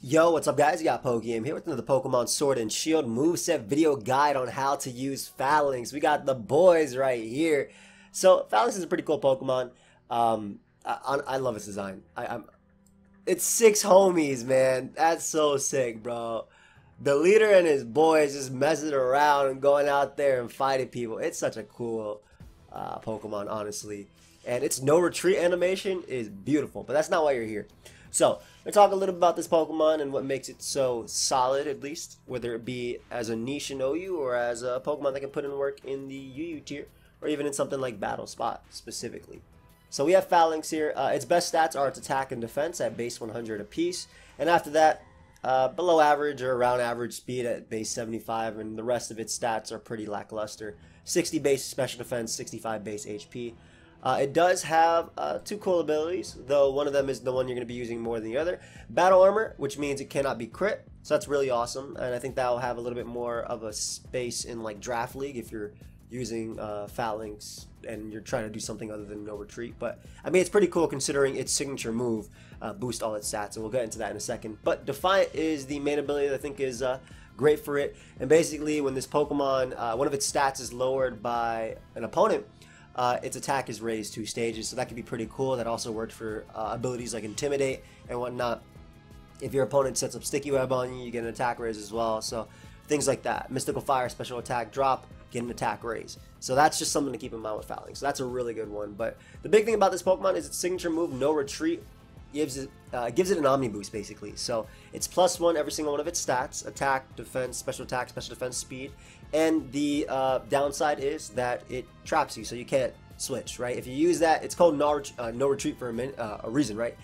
Yo, what's up guys? You got pokeaim here with another Pokemon Sword and Shield moveset video guide on how to use Falinks. We got the boys right here. So Falinks is a pretty cool Pokemon. I love its design. It's 6 homies, man. That's so sick, bro. The leader and his boys just messing around and going out there and fighting people. It's such a cool Pokemon, honestly. And its no retreat animation is beautiful, but that's not why you're here. So, we're talking a little bit about this Pokemon and what makes it so solid, at least, whether it be as a niche in OU or as a Pokemon that can put in work in the UU tier, or even in something like Battle Spot, specifically. So we have Falinks here. Its best stats are its attack and defense at base 100 apiece, and after that, below average or around average speed at base 75, and the rest of its stats are pretty lackluster. 60 base special defense, 65 base HP. It does have 2 cool abilities, though one of them is the one you're going to be using more than the other. Battle Armor, which means it cannot be crit, so that's really awesome, and I think that will have a little bit more of a space in like Draft League if you're using Falinks and you're trying to do something other than no retreat. But I mean, it's pretty cool considering its signature move boost all its stats, and we'll get into that in a second. But Defiant is the main ability that I think is great for it, and basically when this Pokemon, one of its stats is lowered by an opponent, its attack is raised 2 stages, so that could be pretty cool. That also worked for abilities like Intimidate and whatnot. If your opponent sets up Sticky Web on you, you get an attack raise as well. So things like that. Mystical Fire, special attack drop, get an attack raise. So that's just something to keep in mind with Falinks. So that's a really good one. But the big thing about this Pokemon is its signature move, No Retreat, gives it an Omni Boost basically. So it's +1 every single one of its stats: attack, defense, special attack, special defense, speed. And the downside is that it traps you, so you can't switch, right? If you use that, it's called no retreat for a reason, right?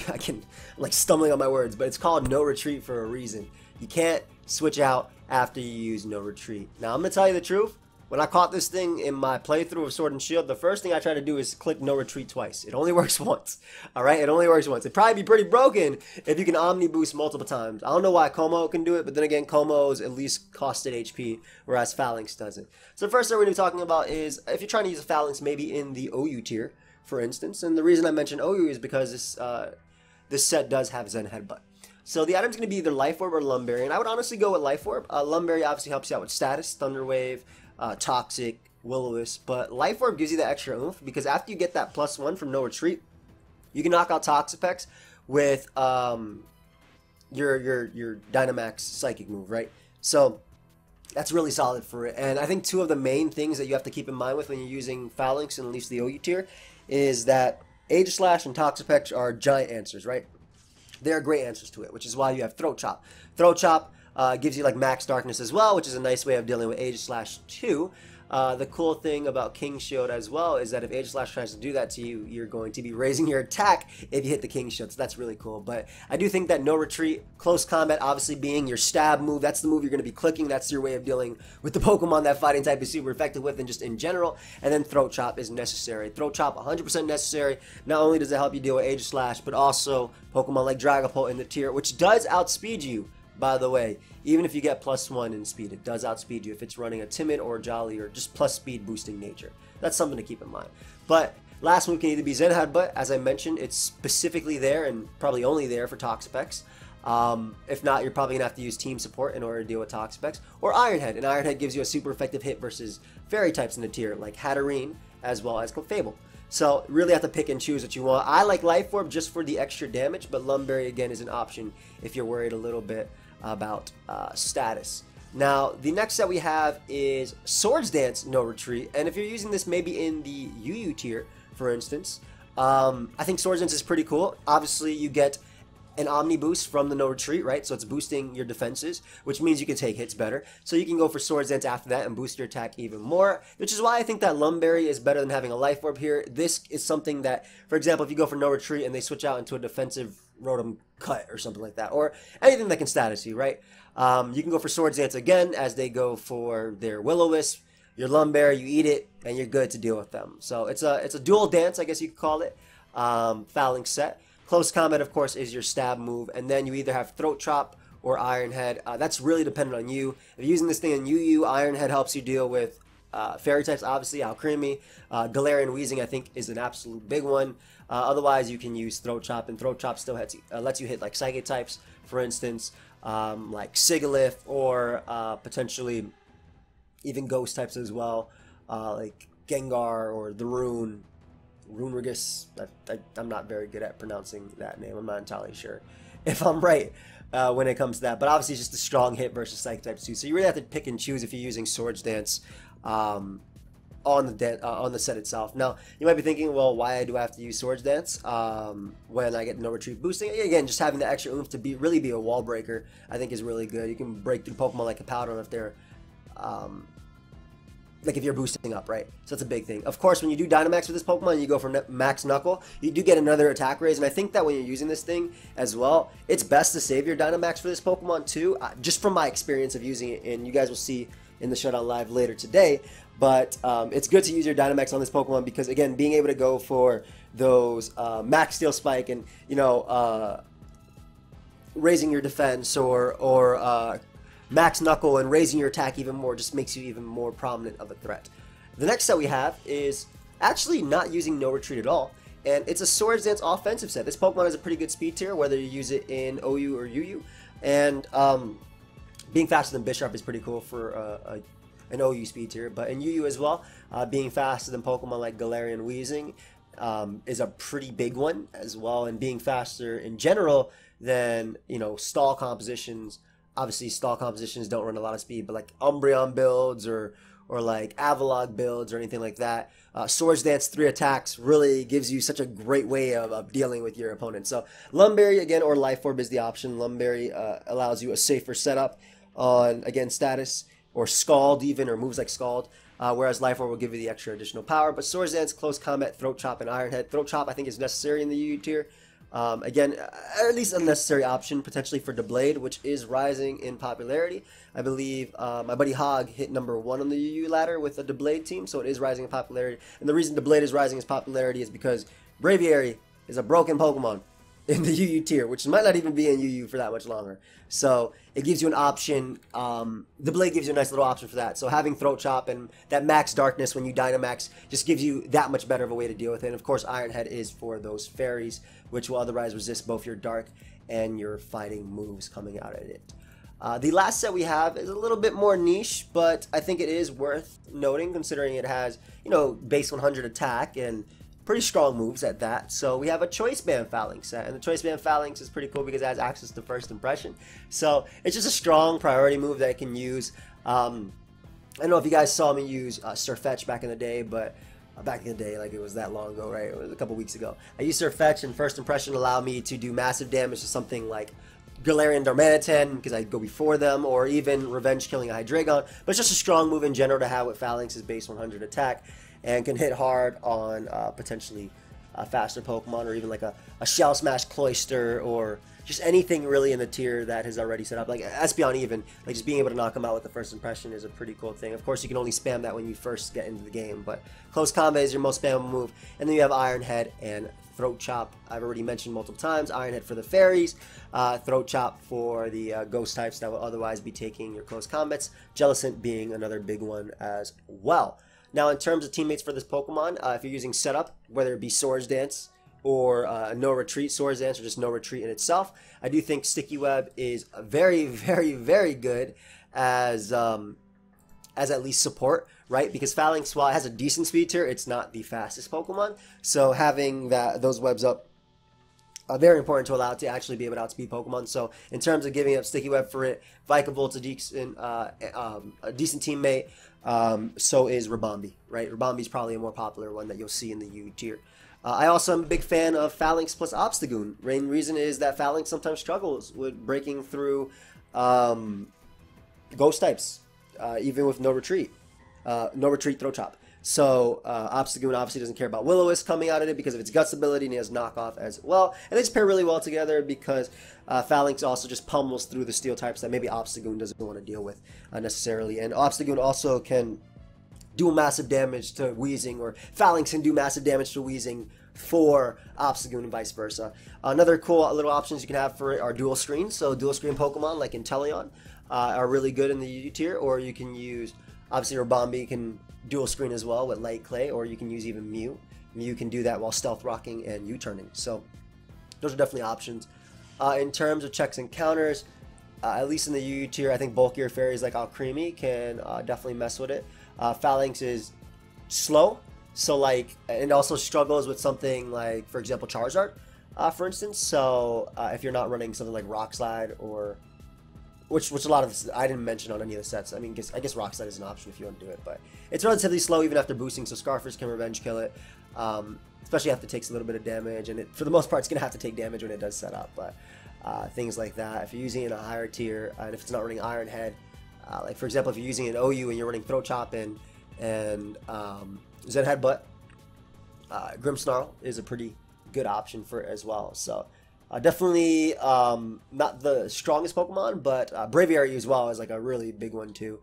I'm like stumbling on my words, but it's called no retreat for a reason. You can't switch out after you use no retreat. Now, I'm going to tell you the truth. When I caught this thing in my playthrough of Sword and Shield, the first thing I try to do is click no retreat twice. It only works once. Alright, it only works once. It'd probably be pretty broken if you can Omni Boost multiple times. I don't know why Como can do it, but then again, Como's at least costed HP, whereas Falinks doesn't. So the first thing we're going to be talking about is if you're trying to use a Falinks maybe in the OU tier, for instance. And the reason I mention OU is because this set does have Zen Headbutt. So the item's going to be either Life Orb or Lumberry, and I would honestly go with Life Orb. Lumberry obviously helps you out with status, Thunder Wave, Toxic, Will-O-Wisp, but Life Orb gives you that extra oomph because after you get that +1 from no retreat, you can knock out Toxapex with your Dynamax Psychic move, right? So that's really solid for it. And I think 2 of the main things that you have to keep in mind with when you're using Falinks in at least the OU tier is that Aegislash and Toxapex are giant answers, right? They're great answers to it, which is why you have Throat Chop. Throat Chop gives you like max darkness as well, which is a nice way of dealing with Aegislash too. The cool thing about King Shield as well is that if Aegislash tries to do that to you, you're going to be raising your attack if you hit the King Shield, so that's really cool. But I do think that no retreat, close combat obviously being your stab move, that's the move you're going to be clicking, that's your way of dealing with the Pokemon that fighting type is super effective with and just in general. And then Throat Chop is necessary. Throat Chop 100% necessary. Not only does it help you deal with Aegislash, but also Pokemon like Dragapult in the tier, which does outspeed you, by the way. Even if you get +1 in speed, it does outspeed you if it's running a Timid or Jolly or just plus speed boosting nature. That's something to keep in mind. But last move can either be Zen Headbutt. As I mentioned, it's specifically there and probably only there for Toxapex. If not, you're probably going to have to use Team Support in order to deal with Toxapex. Or Iron Head. And Iron Head gives you a super effective hit versus Fairy types in the tier like Hatterene as well as Clefable. So really have to pick and choose what you want. I like Life Orb just for the extra damage, but Lumberry again is an option if you're worried a little bit about status. Now, the next set we have is Swords Dance No Retreat, and if you're using this maybe in the UU tier, for instance, I think Swords Dance is pretty cool. Obviously, you get an Omni Boost from the No Retreat, right? So it's boosting your defenses, which means you can take hits better. So you can go for Swords Dance after that and boost your attack even more, which is why I think that Lumberry is better than having a Life Orb here. This is something that, for example, if you go for No Retreat and they switch out into a defensive Rotom Cut or something like that, or anything that can status you, right? You can go for Swords Dance again as they go for their Will-O-Wisp, your Lumberry, you eat it, and you're good to deal with them. So it's a dual dance, I guess you could call it, Falinks set. Close combat, of course, is your stab move, and then you either have Throat Chop or Iron Head. That's really dependent on you. If you're using this thing in UU, Iron Head helps you deal with Fairy types, obviously, Alcremie. Galarian Wheezing, I think, is an absolute big one. Otherwise, you can use Throat Chop, and Throat Chop still lets you hit like Psychic types, for instance, like Sigilyph, or potentially even Ghost types as well, like Gengar or the Runerigus. I'm not very good at pronouncing that name. I'm not entirely sure if I'm right when it comes to that. But obviously, it's just a strong hit versus Psychic types too. So you really have to pick and choose if you're using Swords Dance on the set itself. Now, you might be thinking, well, why do I have to use Swords Dance when I get No Retreat boosting? Again, just having the extra oomph to really be a wall breaker, I think is really good. You can break through Pokemon like a Powder if they're like if you're boosting up, right? So that's a big thing. Of course, when you do Dynamax with this Pokemon, you go for Max Knuckle, you do get another attack raise, and I think that when you're using this thing as well, it's best to save your Dynamax for this Pokemon too, just from my experience of using it, and you guys will see in the Showdown Live later today. But it's good to use your Dynamax on this Pokemon because, again, being able to go for those Max Steel Spike and, you know, raising your defense or Max Knuckle and raising your attack even more just makes you even more prominent of a threat. The next set we have is actually not using No Retreat at all, and it's a Swords Dance offensive set. This Pokemon has a pretty good speed tier, whether you use it in OU or UU, and being faster than Bisharp is pretty cool for an OU speed tier, but in UU as well, being faster than Pokemon like Galarian Wheezing is a pretty big one as well, and being faster in general than, you know, stall compositions. Obviously, stall compositions don't run a lot of speed, but like Umbreon builds or like Avalog builds or anything like that, Swords Dance 3 attacks really gives you such a great way of dealing with your opponent. So Lumberry, again, or Life Orb is the option. Lumberry allows you a safer setup on, again, status, or Scald even, or moves like Scald, whereas Life Orb will give you the extra additional power. But Swords Dance, Close Combat, Throat Chop, and Iron Head. Throat Chop, I think, is necessary in the UU tier. Again, at least a necessary option potentially for Deblade, which is rising in popularity. I believe my buddy Hog hit #1 on the UU ladder with the Deblade team, so it is rising in popularity. And the reason Deblade is rising in popularity is because Braviary is a broken Pokemon in the UU tier, which might not even be in UU for that much longer. So it gives you an option. Deblade gives you a nice little option for that. So having Throat Chop and that Max Darkness when you Dynamax just gives you that much better of a way to deal with it. And of course, Iron Head is for those fairies, which will otherwise resist both your Dark and your fighting moves coming out of it. The last set we have is a little bit more niche, but I think it is worth noting considering it has, you know, base 100 attack and pretty strong moves at that. So we have a Choice Band Falinks set, and the Choice Band Falinks is pretty cool because it has access to First Impression. So it's just a strong priority move that I can use. I don't know if you guys saw me use Surfetch back in the day, but back in the day, like it was that long ago, right? It was a couple weeks ago. I used Surfetch, and First Impression allowed me to do massive damage to something like Galarian Darmanitan, because I'd go before them, or even Revenge killing a Hydreigon. But it's just a strong move in general to have with Falinks' base 100 attack, and can hit hard on potentially a faster Pokemon, or even like a Shell Smash Cloyster, or just anything really in the tier that has already set up. Like Espeon even, like just being able to knock them out with the First Impression is a pretty cool thing. Of course, you can only spam that when you first get into the game, but Close Combat is your most spammable move. And then you have Iron Head and Throat Chop. I've already mentioned multiple times. Iron Head for the fairies, Throat Chop for the ghost types that will otherwise be taking your close combats. Jellicent being another big one as well. Now, in terms of teammates for this Pokemon, if you're using setup, whether it be Swords Dance or No Retreat, Swords Dance, or just No Retreat in itself, I do think Sticky Web is very, very, very good as at least support, right? Because Falinks, while it has a decent speed tier, it's not the fastest Pokemon. So having those webs up, very important to allow it to actually be able to outspeed Pokemon. So in terms of giving up Sticky Web for it, Vicavolt's a decent teammate. So is Rabombi, right? Rabombi's probably a more popular one that you'll see in the U tier. I also am a big fan of Falinks plus Obstagoon. Main reason is that Falinks sometimes struggles with breaking through ghost types, even with No Retreat. No Retreat, Throat Chop. So Obstagoon obviously doesn't care about Will-O-Wisp coming out of it because of its Guts ability, and he has Knockoff as well. And they just pair really well together because Falinks also just pummels through the Steel types that maybe Obstagoon doesn't want to deal with necessarily. And Obstagoon also can do massive damage to Wheezing, or Falinks can do massive damage to Wheezing for Obstagoon and vice versa. Another cool little options you can have for it are dual screens. So dual screen Pokemon like Inteleon are really good in the U tier, or you can use, obviously Rabombi can dual screen as well with Light Clay, or you can use even Mew. Mew can do that while stealth rocking and U-turning. So those are definitely options. In terms of checks and counters, at least in the UU tier, I think bulkier fairies like Alcremie can definitely mess with it. Falinks is slow, so like, and also struggles with something like, for example, Charizard, for instance. So if you're not running something like Rock Slide, or which a lot of I didn't mention on any of the sets. I mean, I guess Rock Slide is an option if you want to do it, but it's relatively slow even after boosting. So Scarfers can revenge kill it, especially after it takes a little bit of damage, and for the most part, it's gonna have to take damage when it does set up. But things like that, if you're using it in a higher tier, and if it's not running Iron Head, like for example, if you're using an OU and you're running Throat Chop and Zen Headbutt, Grimmsnarl is a pretty good option for it as well. So definitely not the strongest Pokemon, but Braviary as well is like a really big one too,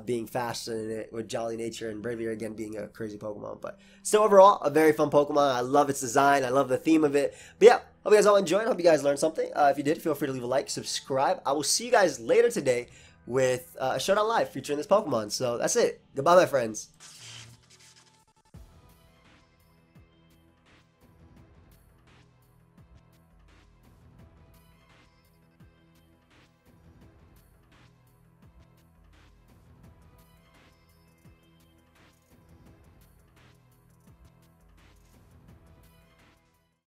being fast in it with Jolly Nature, and Braviary again being a crazy Pokemon. But still overall a very fun Pokemon. I love its design, I love the theme of it. But yeah, hope you guys all enjoyed, hope you guys learned something. If you did, feel free to leave a like, subscribe. I will see you guys later today with a Showdown Live featuring this Pokemon. So that's it. Goodbye, my friends.